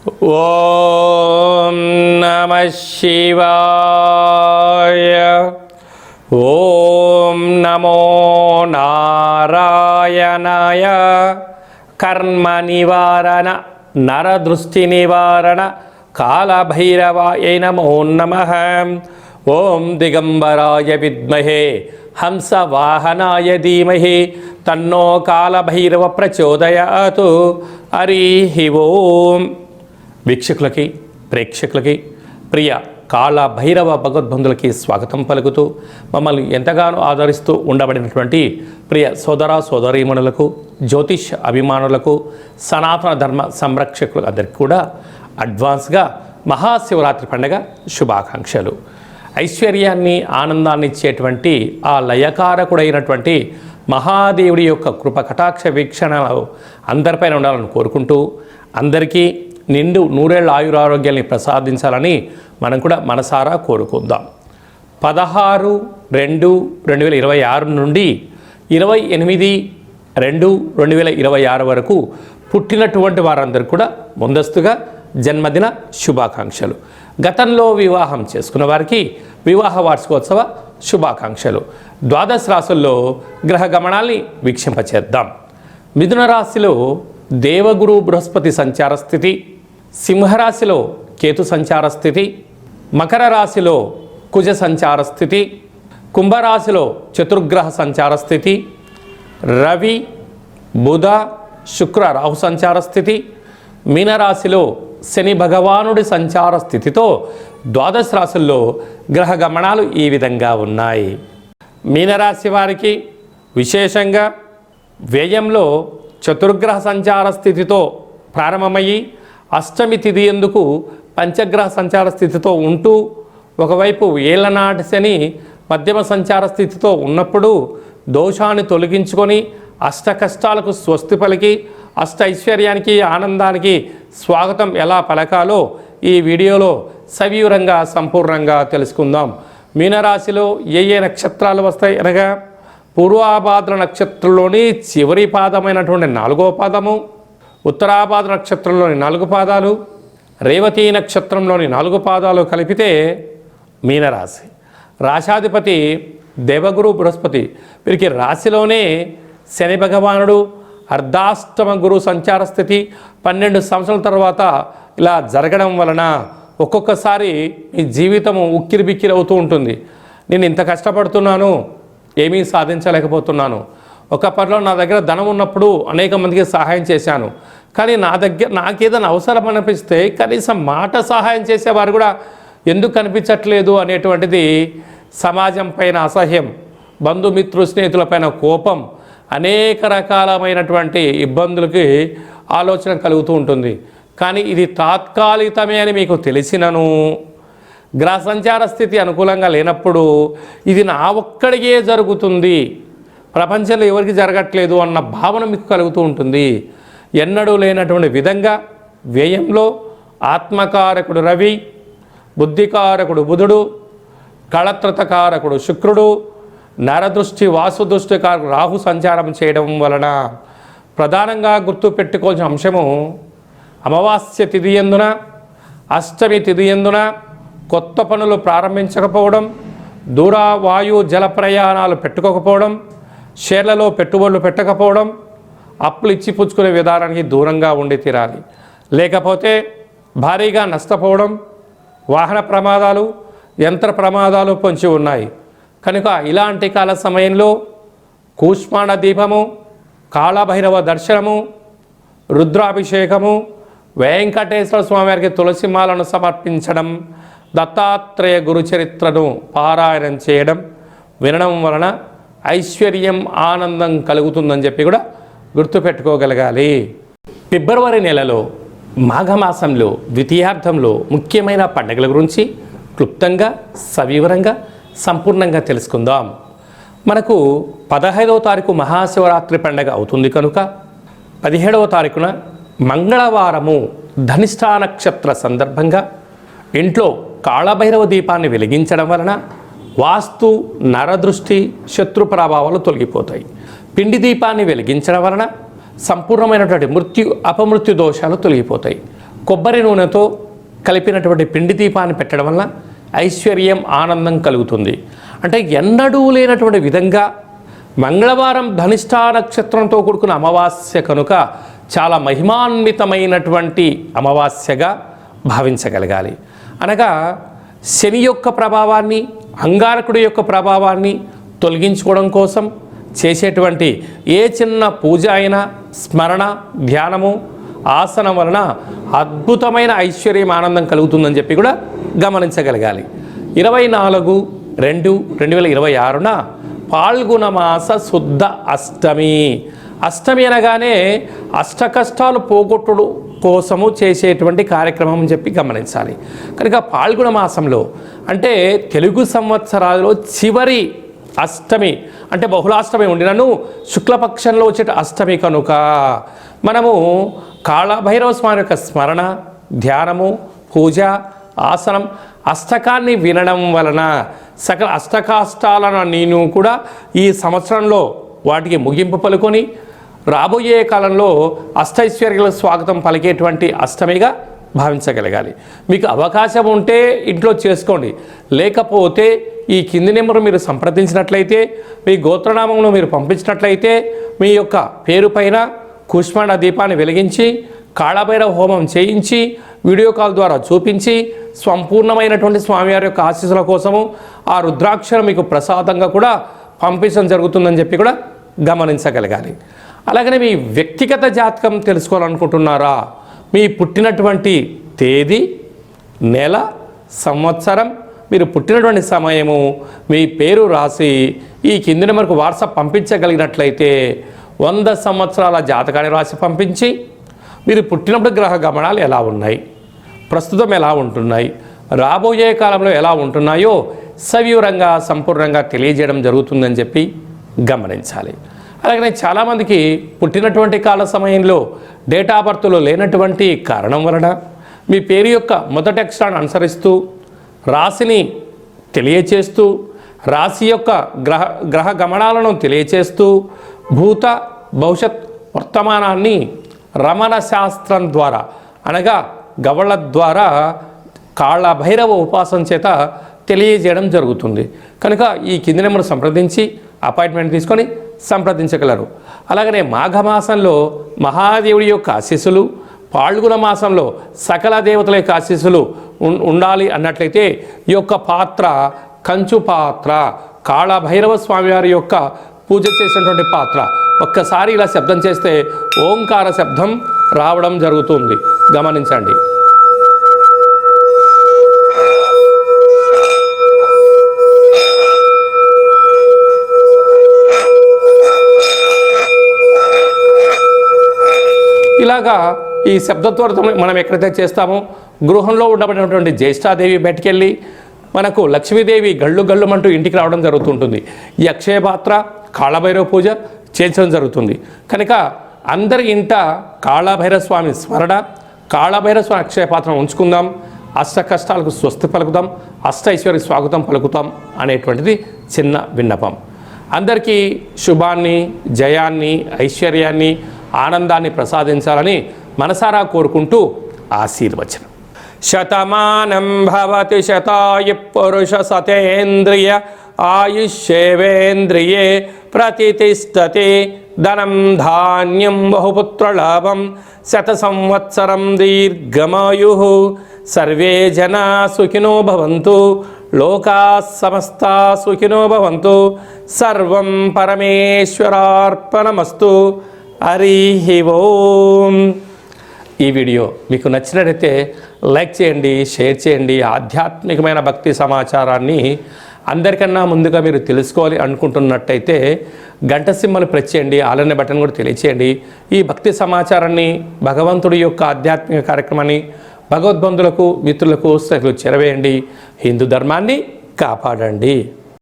ఓం నమః శివాయ. ఓం నమో నారాయణాయ. కర్మ నివారణ నరదృష్టి నివారణ కాళభైరవాయ నమో నమః. ఓం దిగంబరాయ విద్మహే హంసవాహనాయ ధీమహి తన్నో కాళభైరవ ప్రచోదయాతు. హరి ఓం. వీక్షకులకి ప్రేక్షకులకి ప్రియ కాళభైరవ భగవద్బంధులకి స్వాగతం పలుకుతూ మమ్మల్ని ఎంతగానో ఆదరిస్తూ ఉండబడినటువంటి ప్రియ సోదర సోదరీమణులకు, జ్యోతిష్ అభిమానులకు, సనాతన ధర్మ సంరక్షకులు అందరికీ కూడా అడ్వాన్స్గా మహాశివరాత్రి పండుగ శుభాకాంక్షలు. ఐశ్వర్యాన్ని ఆనందాన్ని ఇచ్చేటువంటి ఆ లయకారకుడైనటువంటి మహాదేవుడి యొక్క కృప కటాక్ష వీక్షణలు అందరిపైన ఉండాలని కోరుకుంటూ అందరికీ నిండు నూరేళ్ల ఆయురారోగ్యాన్ని ప్రసాదించాలని మనం కూడా మనసారా కోరుకుందాం. 16/2/2026 నుండి 28/2/2026 వరకు పుట్టినటువంటి వారందరూ కూడా ముందస్తుగా జన్మదిన శుభాకాంక్షలు. గతంలో వివాహం చేసుకున్న వారికి వివాహ వార్షికోత్సవ శుభాకాంక్షలు. ద్వాదశ రాశుల్లో గ్రహ గమనాల్ని వీక్షింపచేద్దాం. మిథున రాశిలో దేవగురు బృహస్పతి సంచార స్థితి, సింహరాశిలో కేతు సంచార స్థితి, మకర రాశిలో కుజ సంచార స్థితి, కుంభరాశిలో చతుర్గ్రహ సంచార స్థితి, రవి బుధ శుక్ర రాహు సంచార స్థితి, మీనరాశిలో శని భగవానుడి సంచార స్థితితో ద్వాదశ రాశుల్లో గ్రహ గమనాలు ఈ విధంగా ఉన్నాయి. మీనరాశి వారికి విశేషంగా వ్యయంలో చతుర్గ్రహ సంచార స్థితితో ప్రారంభమయ్యి అష్టమి తిథి ఎందుకు పంచగ్రహ సంచార స్థితితో ఉంటూ ఒకవైపు ఏళ్లనాటి శని మధ్యమ సంచార స్థితితో ఉన్నప్పుడు దోషాన్ని తొలగించుకొని అష్ట కష్టాలకు స్వస్తి పలికి అష్ట ఐశ్వర్యానికి ఆనందానికి స్వాగతం ఎలా పలకాలో ఈ వీడియోలో సవివరంగా సంపూర్ణంగా తెలుసుకుందాం. మీనరాశిలో ఏ నక్షత్రాలు వస్తాయి అనగా పూర్వాభాద్ర నక్షత్రంలోని చివరి పాదమైనటువంటి 4వ పాదము, ఉత్తరాభాద్ర నక్షత్రంలోని 4 పాదాలు, రేవతి నక్షత్రంలోని 4 పాదాలు కలిపితే మీనరాశి. రాశాధిపతి దేవగురు బృహస్పతి. వీరికి రాశిలోనే శని భగవానుడు అర్ధాష్టమ గురు సంచార స్థితి 12 సంవత్సరాల తర్వాత ఇలా జరగడం వలన ఒక్కొక్కసారి ఈ జీవితము ఉక్కిరిబిక్కిరి అవుతూ ఉంటుంది. నేను ఇంత కష్టపడుతున్నాను, ఏమీ సాధించలేకపోతున్నాను. ఒకప్పట్లో నా దగ్గర ధనం ఉన్నప్పుడు అనేక మందికి సహాయం చేశాను, కానీ నాకేదైనా అవసరం అనిపిస్తే కనీసం మాట సహాయం చేసేవారు కూడా ఎందుకు కనిపించట్లేదు అనేటువంటిది సమాజం పైన అసహ్యం, బంధుమిత్రు స్నేహితులపైన కోపం, అనేక రకాలమైనటువంటి ఇబ్బందులకి ఆలోచన కలుగుతూ ఉంటుంది. కానీ ఇది తాత్కాలికమే అని మీకు తెలిసినను గ్రహ సంచార స్థితి అనుకూలంగా లేనప్పుడు ఇది నా ఒక్కడికే జరుగుతుంది, ప్రపంచంలో ఎవరికి జరగట్లేదు అన్న భావన మీకు కలుగుతూ ఉంటుంది. ఎన్నడూ లేనటువంటి విధంగా వ్యయంలో ఆత్మకారకుడు రవి, బుద్ధికారకుడు బుధుడు, కళత్రతకారకుడు శుక్రుడు, నరదృష్టి వాసుదృష్టికారకుడు రాహు సంచారం చేయడం వలన ప్రధానంగా గుర్తుపెట్టుకోవాల్సిన అంశము అమావాస్య తిథి యందున, అష్టమి తిథి యందున కొత్త పనులు ప్రారంభించకపోవడం, దూర వాయు జల ప్రయాణాలు పెట్టుకోకపోవడం, షేర్లలో పెట్టుబడులు పెట్టకపోవడం, అప్పులు ఇచ్చి పుచ్చుకునే విధానానికి దూరంగా ఉండి తీరాలి. లేకపోతే భారీగా నష్టపోవడం, వాహన ప్రమాదాలు, యంత్ర ప్రమాదాలు పొంచి ఉన్నాయి. కనుక ఇలాంటి కాల సమయంలో కూష్మాండ దీపము, కాళభైరవ దర్శనము, రుద్రాభిషేకము, వెంకటేశ్వర స్వామివారికి తులసిమాలను సమర్పించడం, దత్తాత్రేయ గురుచరిత్రను పారాయణం చేయడం, వినడం వలన ఐశ్వర్యం ఆనందం కలుగుతుందని చెప్పి కూడా గుర్తుపెట్టుకోగలగాలి. ఫిబ్రవరి నెలలో మాఘమాసంలో ద్వితీయార్థంలో ముఖ్యమైన పండుగల గురించి క్లుప్తంగా సవివరంగా సంపూర్ణంగా తెలుసుకుందాం. మనకు 15వ తారీఖు మహాశివరాత్రి పండుగ అవుతుంది కనుక 17వ తారీఖున మంగళవారము ధనిష్టా నక్షత్ర సందర్భంగా ఇంట్లో కాళభైరవ దీపాన్ని వెలిగించడం వలన వాస్తు నరదృష్టి శత్రు ప్రభావాలు తొలగిపోతాయి. పిండి దీపాన్ని వెలిగించడం వలన సంపూర్ణమైనటువంటి మృత్యు అపమృత్యు దోషాలు తొలగిపోతాయి. కొబ్బరి నూనెతో కలిపినటువంటి పిండి దీపాన్ని పెట్టడం వల్ల ఐశ్వర్యం ఆనందం కలుగుతుంది. అంటే ఎన్నడూ లేనటువంటి విధంగా మంగళవారం ధనిష్ఠా నక్షత్రంతో కూడుకున్న అమావాస్య కనుక చాలా మహిమాన్వితమైనటువంటి అమావాస్యగా భావించగలగాలి. అనగా శని యొక్క ప్రభావాన్ని, అంగారకుడి యొక్క ప్రభావాన్ని తొలగించుకోవడం కోసం చేసేటువంటి ఏ చిన్న పూజ అయినా, స్మరణ, ధ్యానము, ఆసనం వలన అద్భుతమైన ఐశ్వర్యం ఆనందం కలుగుతుందని చెప్పి కూడా గమనించగలగాలి. 24/2/2026న పాల్గొన మాస శుద్ధ అష్టమి. అష్టమి అనగానే అష్ట కష్టాలు పోగొట్టుడు కోసము చేసేటువంటి కార్యక్రమం అని చెప్పి గమనించాలి. కనుక పాల్గొన మాసంలో అంటే తెలుగు సంవత్సరాలలో చివరి అష్టమి అంటే బహుళాష్టమి ఉండినను శుక్లపక్షంలో వచ్చే అష్టమి కనుక మనము కాళభైరవ స్వామి యొక్క స్మరణ, ధ్యానము, పూజ, ఆసనం, అష్టకాన్ని వినడం వలన సకల అష్టకాష్టాలను నేను కూడా ఈ సంవత్సరంలో వాటికి ముగింపు పలుకొని రాబోయే కాలంలో అష్టైశ్వర్యాల స్వాగతం పలికేటువంటి అష్టమిగా భావించగలగాలి. మీకు అవకాశం ఉంటే ఇంట్లో చేసుకోండి, లేకపోతే ఈ కింది నెంబర్ మీరు సంప్రదించినట్లయితే, మీ గోత్రనామంలో మీరు పంపించినట్లయితే మీ యొక్క పేరు పైన కుష్మాండ దీపాన్ని వెలిగించి కాళభైరవ హోమం చేయించి వీడియో కాల్ ద్వారా చూపించి సంపూర్ణమైనటువంటి స్వామివారి యొక్క ఆశీస్సుల కోసము ఆ రుద్రాక్షరం మీకు ప్రసాదంగా కూడా పంపించడం జరుగుతుందని చెప్పి కూడా గమనించగలగాలి. అలాగనే మీ వ్యక్తిగత జాతకం తెలుసుకోవాలనుకుంటున్నారా? మీ పుట్టినటువంటి తేదీ, నెల, సంవత్సరం, మీరు పుట్టినటువంటి సమయము, మీ పేరు రాసి ఈ కింది నెంబర్కు వాట్సాప్ పంపించగలిగినట్లయితే 100 సంవత్సరాల జాతకాన్ని రాసి పంపించి మీరు పుట్టినప్పుడు గ్రహ గమనాలు ఎలా ఉన్నాయి, ప్రస్తుతం ఎలా ఉంటున్నాయి, రాబోయే కాలంలో ఎలా ఉంటున్నాయో సవివరంగా సంపూర్ణంగా తెలియజేయడం జరుగుతుందని చెప్పి గమనించాలి. అలాగనే చాలామందికి పుట్టినటువంటి కాల సమయంలో డేట్ ఆఫ్ బర్త్లో లేనటువంటి కారణం వలన మీ పేరు యొక్క మొదటి అక్షరాన్ని అనుసరిస్తూ రాశిని తెలియచేస్తూ రాశి యొక్క గ్రహ గమనాలను తెలియచేస్తూ భూత భవిష్యత్ వర్తమానాన్ని రమణ శాస్త్రం ద్వారా అనగా గవళ ద్వారా కాళభైరవ ఉపాసన చేత తెలియజేయడం జరుగుతుంది. కనుక ఈ కింది నెంబర్ సంప్రదించి అపాయింట్మెంట్ తీసుకొని సంప్రదించగలరు. అలాగనే మాఘమాసంలో మహాదేవుడి యొక్క ఆశీస్సులు, పాల్గొన మాసంలో సకల దేవతల యొక్క ఆశీస్సులు ఉండాలి అన్నట్లయితే ఈ యొక్క పాత్ర కంచు పాత్ర, కాళభైరవ స్వామివారి యొక్క పూజ చేసినటువంటి పాత్ర ఒక్కసారి ఇలా శబ్దం చేస్తే ఓంకార శబ్దం రావడం జరుగుతుంది, గమనించండి. ఇలాగా ఈ శబ్దత్వరతో మనం ఎక్కడైతే చేస్తామో గృహంలో ఉండబడినటువంటి జ్యేష్ఠాదేవి బయటికెళ్ళి మనకు లక్ష్మీదేవి గళ్ళు గళ్ళుమంటూ ఇంటికి రావడం జరుగుతుంటుంది. ఈ అక్షయ పాత్ర కాళభైరవ పూజ చేయించడం జరుగుతుంది. కనుక అందరి ఇంట కాళభైరవ స్వామి స్మరణ, కాళభైరవ స్వామి అక్షయ పాత్రను ఉంచుకుందాం, అష్ట కష్టాలకు స్వస్తి పలుకుతాం, అష్టైశ్వర్య స్వాగతం పలుకుతాం అనేటువంటిది చిన్న విన్నపం. అందరికీ శుభాన్ని, జయాన్ని, ఐశ్వర్యాన్ని, ఆనందాన్ని ప్రసాదించాలని మనసారా కోరుకుంటూ ఆశీర్వచనం. శతమానం భవతి శతాయు పురుష సతేంద్రియ ఆయుష్యేవేంద్రియే ప్రతిష్టతే ధనం ధాన్యం బహుపుత్రలాభం శత సంవత్సరం దీర్ఘమాయు. సర్వే జనా సుఖినో భవంతు, లోకా సమస్తా సుఖినో భవంతు. సర్వం పరమేశ్వరార్పణమస్తు. హరి ఓం. ఈ వీడియో మీకు నచ్చినట్లయితే లైక్ చేయండి, షేర్ చేయండి. ఆధ్యాత్మికమైన భక్తి సమాచారాన్ని అందరికన్నా ముందుగా మీరు తెలుసుకోవాలి అనుకుంటున్నట్టయితే గంట సింబల్ ప్రెస్ చేయండి, ఆల్ అనే బటన్ కూడా తెలియచేయండి. ఈ భక్తి సమాచారాన్ని, భగవంతుడి యొక్క ఆధ్యాత్మిక కార్యక్రమాన్ని భగవద్బంధులకు, మిత్రులకు చేరవేయండి. హిందూ ధర్మాన్ని కాపాడండి.